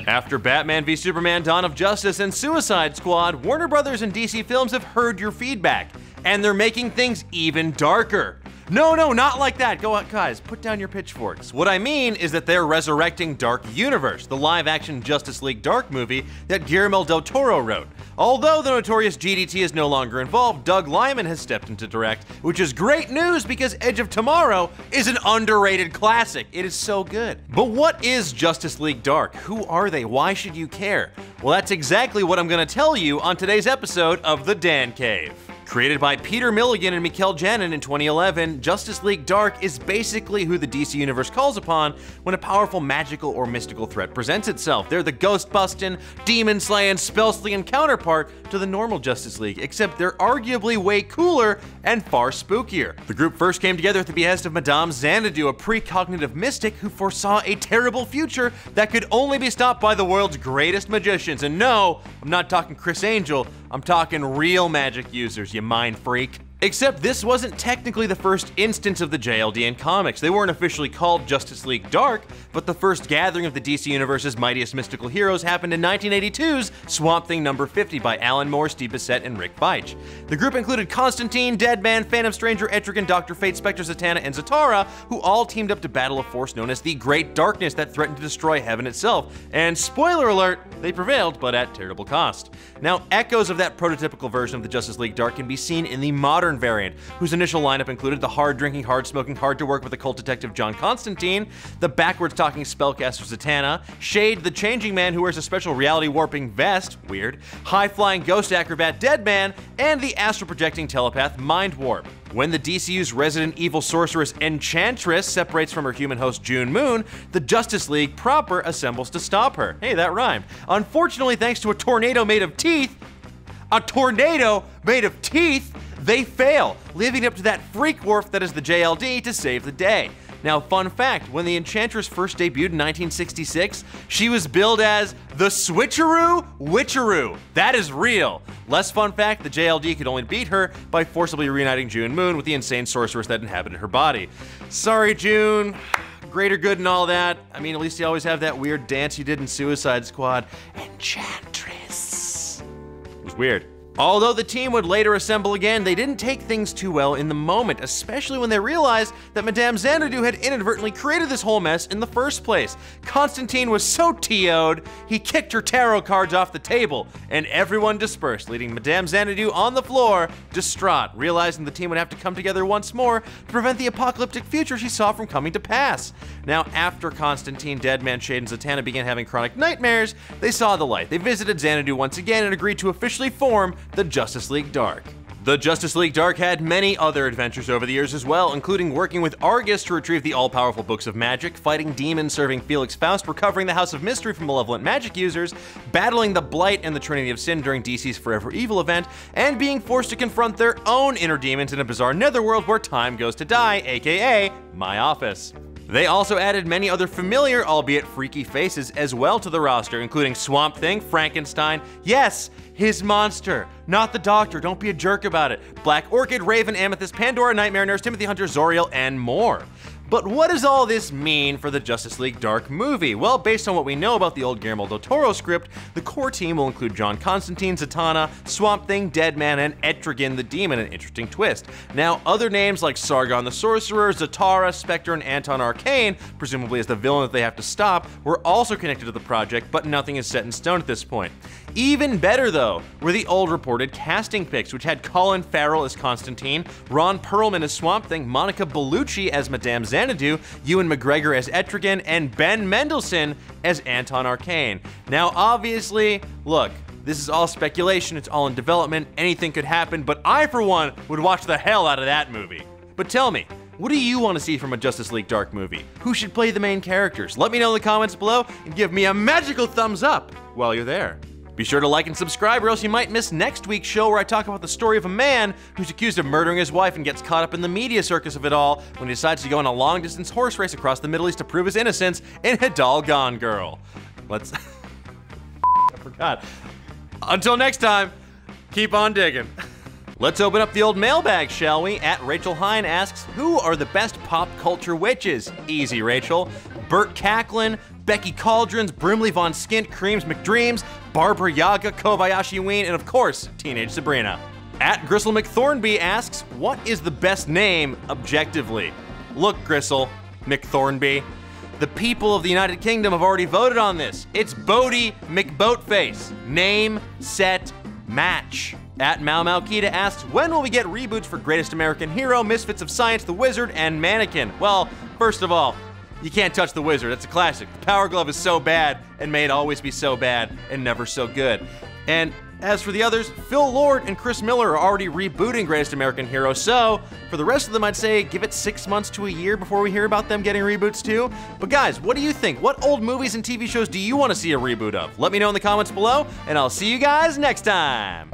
After Batman v Superman: Dawn of Justice and Suicide Squad, Warner Brothers and DC Films have heard your feedback, and they're making things even darker. No, not like that. Go out, guys, put down your pitchforks. What I mean is that they're resurrecting Dark Universe, the live-action Justice League Dark movie that Guillermo del Toro wrote. Although the notorious GDT is no longer involved, Doug Liman has stepped in to direct, which is great news because Edge of Tomorrow is an underrated classic. It is so good. But what is Justice League Dark? Who are they? Why should you care? Well, that's exactly what I'm gonna tell you on today's episode of The Dan Cave. Created by Peter Milligan and Mikel Janin in 2011, Justice League Dark is basically who the DC Universe calls upon when a powerful magical or mystical threat presents itself. They're the ghost-bustin', demon-slaying, spell-slinging counterpart to the normal Justice League, except they're arguably way cooler and far spookier. The group first came together at the behest of Madame Xanadu, a precognitive mystic who foresaw a terrible future that could only be stopped by the world's greatest magicians. And no, I'm not talking Chris Angel, I'm talking real magic users, you mind freak. Except this wasn't technically the first instance of the JLD in comics. They weren't officially called Justice League Dark, but the first gathering of the DC Universe's mightiest mystical heroes happened in 1982's Swamp Thing number 50 by Alan Moore, Steve Bissette, and Rick Veitch. The group included Constantine, Deadman, Phantom Stranger, Etrigan, Dr. Fate, Spectre, Zatanna, and Zatara, who all teamed up to battle a force known as the Great Darkness that threatened to destroy heaven itself. And spoiler alert, they prevailed, but at terrible cost. Now, echoes of that prototypical version of the Justice League Dark can be seen in the modern variant, whose initial lineup included the hard-drinking, hard-smoking, hard-to-work with occult detective John Constantine, the backwards-talking spellcaster Zatanna, Shade the Changing Man who wears a special reality-warping vest, weird, high-flying ghost acrobat Deadman, and the astral-projecting telepath Mind Warp. When the DCU's resident evil sorceress Enchantress separates from her human host June Moon, the Justice League proper assembles to stop her. Hey, that rhymed. Unfortunately, thanks to a tornado made of teeth, they fail, leaving up to that freak wharf that is the JLD to save the day. Now, fun fact, when the Enchantress first debuted in 1966, she was billed as the Switcheroo Witcheroo. That is real. Less fun fact, the JLD could only beat her by forcibly reuniting June Moon with the insane sorceress that inhabited her body. Sorry, June. Greater good and all that. I mean, at least you always have that weird dance you did in Suicide Squad. Enchantress. It was weird. Although the team would later assemble again, they didn't take things too well in the moment, especially when they realized that Madame Xanadu had inadvertently created this whole mess in the first place. Constantine was so TO'd, he kicked her tarot cards off the table, and everyone dispersed, leaving Madame Xanadu on the floor, distraught, realizing the team would have to come together once more to prevent the apocalyptic future she saw from coming to pass. Now, after Constantine, Deadman, Shade, and Zatanna began having chronic nightmares, they saw the light. They visited Xanadu once again and agreed to officially form the Justice League Dark. The Justice League Dark had many other adventures over the years as well, including working with Argus to retrieve the all-powerful Books of Magic, fighting demons serving Felix Faust, recovering the House of Mystery from malevolent magic users, battling the Blight and the Trinity of Sin during DC's Forever Evil event, and being forced to confront their own inner demons in a bizarre netherworld where time goes to die, aka my office. They also added many other familiar, albeit freaky faces as well to the roster, including Swamp Thing, Frankenstein, yes, his monster, not the Doctor, don't be a jerk about it, Black Orchid, Raven, Amethyst, Pandora, Nightmare Nurse, Timothy Hunter, Zoriel, and more. But what does all this mean for the Justice League Dark movie? Well, based on what we know about the old Guillermo del Toro script, the core team will include John Constantine, Zatanna, Swamp Thing, Deadman, and Etrigan the Demon, an interesting twist. Now, other names like Sargon the Sorcerer, Zatara, Spectre, and Anton Arcane, presumably as the villain that they have to stop, were also connected to the project, but nothing is set in stone at this point. Even better, though, were the old reported casting picks, which had Colin Farrell as Constantine, Ron Perlman as Swamp Thing, Monica Bellucci as Madame Xanadu, Ewan McGregor as Etrigan, and Ben Mendelsohn as Anton Arcane. Now, obviously, look, this is all speculation, it's all in development, anything could happen, but I, for one, would watch the hell out of that movie. But tell me, what do you want to see from a Justice League Dark movie? Who should play the main characters? Let me know in the comments below and give me a magical thumbs up while you're there. Be sure to like and subscribe or else you might miss next week's show where I talk about the story of a man who's accused of murdering his wife and gets caught up in the media circus of it all when he decides to go on a long-distance horse race across the Middle East to prove his innocence in Hadal Gone Girl. Let's... I forgot. Until next time, keep on digging. Let's open up the old mailbag, shall we? At Rachel Hine asks, who are the best pop culture witches? Easy, Rachel. Burt Cacklin, Becky Cauldrons, Brimley Von Skint, Creams McDreams, Barbara Yaga, Kobayashi Ween, and of course, Teenage Sabrina. At Gristle McThornby asks, what is the best name objectively? Look, Gristle McThornby, the people of the United Kingdom have already voted on this. It's Bodie McBoatface. Name, set, match. At Mau Mau Kita asks, when will we get reboots for Greatest American Hero, Misfits of Science, The Wizard, and Mannequin? Well, first of all, you can't touch The Wizard. That's a classic. The Power Glove is so bad, and may it always be so bad, and never so good. And as for the others, Phil Lord and Chris Miller are already rebooting Greatest American Hero, so for the rest of them, I'd say give it 6 months to a year before we hear about them getting reboots too. But guys, what do you think? What old movies and TV shows do you want to see a reboot of? Let me know in the comments below, and I'll see you guys next time.